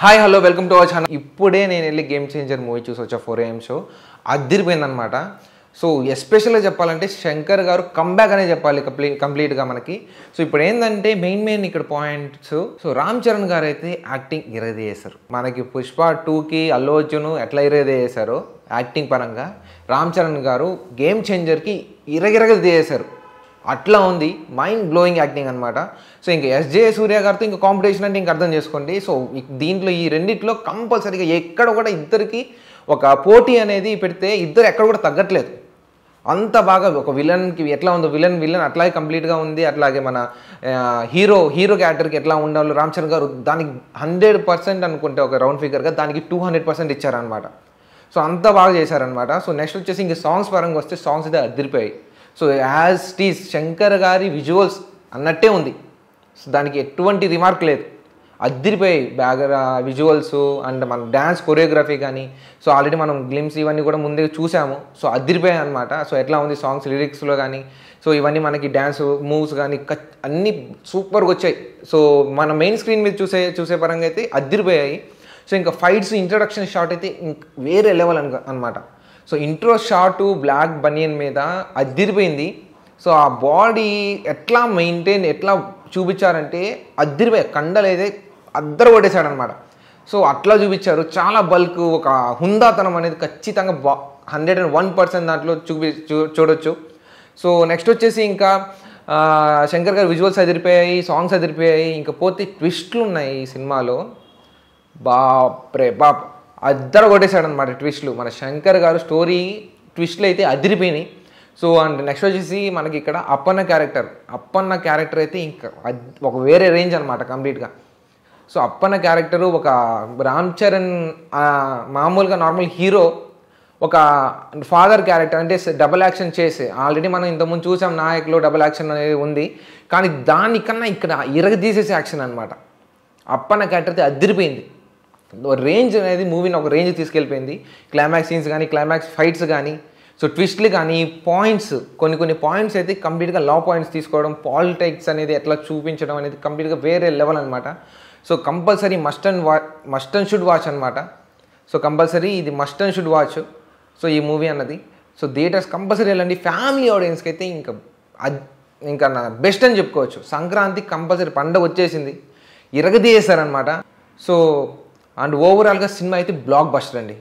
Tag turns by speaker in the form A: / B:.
A: Hi hello welcome to our channel. ఇప్పుడే నేను వెళ్ళి గేమ్ చేంజర్ మూవీ చూసి వచ్చా 4 AM షో. అదిరిపోయిందనమాట. సో ఎస్పెషల్గా చెప్పాలంటే శంకర్ గారు కంబ్యాక్ అనే చెప్పాలి కంప్లీట్గా మనకి. సో ఇప్పుడు ఏంటంటే మెయిన్ ఇక్కడ పాయింట్స్. సో రామ్ చరణ్ గారు అయితే యాక్టింగ్ ఇరగదీయేశారు. మనకి పుష్ప 2కి అల్లు అర్జున్ ఎట్లా ఇరగదీయేశారో యాక్టింగ్ పరంగా రామ్ చరణ్ గారు గేమ్ చేంజర్కి ఇరగదీయేశారు. అట్లా ఉంది, మైండ్ బ్లోయింగ్ యాక్టింగ్ అనమాట. సో ఇంకా ఎస్జే సూర్య గారితో ఇంకా కాంపిటీషన్ అంటే ఇంక అర్థం చేసుకోండి. సో దీంట్లో ఈ రెండిట్లో కంపల్సరీగా ఎక్కడ కూడా ఇద్దరికి ఒక పోటీ అనేది పెడితే ఇద్దరు ఎక్కడ కూడా తగ్గట్లేదు. అంత బాగా ఒక విలన్కి ఎట్లా ఉందో విలన్ అట్లాగే కంప్లీట్గా ఉంది. అట్లాగే మన హీరో క్యారెక్టర్కి ఎట్లా ఉండాలో రామ్ చరణ్ గారు దానికి 100% అనుకుంటే ఒక రౌండ్ ఫిగర్గా దానికి 200% ఇచ్చారనమాట. సో అంత బాగా చేశారనమాట. సో నెక్స్ట్ వచ్చేసి ఇంక సాంగ్స్ పరంగా వస్తే సాంగ్స్ అయితే అదిరిపోయాయి. సో యాజ్ టీజ్ శంకర్ గారి విజువల్స్ అన్నట్టే ఉంది. సో దానికి ఎటువంటి రిమార్క్ లేదు, అదిరిపోయాయి విజువల్స్ అండ్ మన డ్యాన్స్ కొరియోగ్రఫీ కానీ. సో ఆల్రెడీ మనం గ్లిమ్స్ ఇవన్నీ కూడా ముందే చూసాము. సో అదిరిపోయాయి అనమాట. సో ఎట్లా ఉంది సాంగ్స్ లిరిక్స్లో కానీ, సో ఇవన్నీ మనకి డ్యాన్స్ మూవ్స్ కానీ అన్నీ సూపర్గా వచ్చాయి. సో మన మెయిన్ స్క్రీన్ మీద చూసే పరంగా అయితే అదిరిపోయాయి. సో ఇంకా ఫైట్స్ ఇంట్రడక్షన్ షాట్ అయితే వేరే లెవెల్ అనమాట. సో ఇంట్రో షాటు బ్లాక్ బనియన్ మీద అదిరిపోయింది. సో ఆ బాడీ ఎట్లా ఎట్లా చూపించారంటే అదిరిపోయి కండలు అయితే అద్దరు కొట్టేశాడనమాట. సో అట్లా చూపించారు. చాలా బల్క్, ఒక హుందాతనం అనేది ఖచ్చితంగా 101% దాంట్లో చూడొచ్చు. సో నెక్స్ట్ వచ్చేసి ఇంకా శంకర్ గారి విజువల్స్ అదిరిపోయాయి, సాంగ్స్ అదిరిపోయాయి. ఇంకా పోతే ట్విస్ట్లు ఉన్నాయి ఈ సినిమాలో. బాప్ అద్దరు కొట్టేశాడనమాట ట్విస్ట్లు. మన శంకర్ గారు స్టోరీ ట్విస్ట్లు అయితే అదిరిపోయినాయి. సో అండ్ నెక్స్ట్ వచ్చేసి మనకి ఇక్కడ అప్పన్న క్యారెక్టర్ అయితే ఇంకా ఒక వేరే రేంజ్ అనమాట కంప్లీట్గా. సో అప్పన్న క్యారెక్టరు ఒక రామ్ చరణ్ మామూలుగా నార్మల్ హీరో ఒక ఫాదర్ క్యారెక్టర్ అంటే డబుల్ యాక్షన్ చేసి ఆల్రెడీ మనం ఇంతకుముందు చూసాం నాయక్లో డబుల్ యాక్షన్ అనేది ఉంది. కానీ దానికన్నా ఇక్కడ ఇరగదీసేసే యాక్షన్ అనమాట. అప్పన్న క్యారెక్టర్ అయితే అదిరిపోయింది. రేంజ్ అనేది మూవీని ఒక రేంజ్ తీసుకెళ్ళిపోయింది. క్లైమాక్స్ సీన్స్ కానీ, క్లైమాక్స్ ఫైట్స్ కానీ, సో ట్విస్ట్లు కానీ, పాయింట్స్ కొన్ని పాయింట్స్ అయితే కంప్లీట్గా లా పాయింట్స్ తీసుకోవడం, పాలిటిక్స్ అనేది ఎట్లా చూపించడం అనేది కంప్లీట్గా వేరే లెవెల్ అనమాట. So compulsory must and should watch అనమాట. సో కంపల్సరీ ఇది must and should watch. So ఈ మూవీ అన్నది సో థియేటర్స్ కంపల్సరీ వెళ్ళండి. ఫ్యామిలీ ఆడియన్స్కి అయితే ఇంకా బెస్ట్ అని చెప్పుకోవచ్చు. సంక్రాంతి కంపల్సరీ పండుగ వచ్చేసింది, ఇరగదీయేశారనమాట. సో అండ్ ఓవరాల్గా సినిమా అయితే బ్లాక్ బస్టర్ అండి.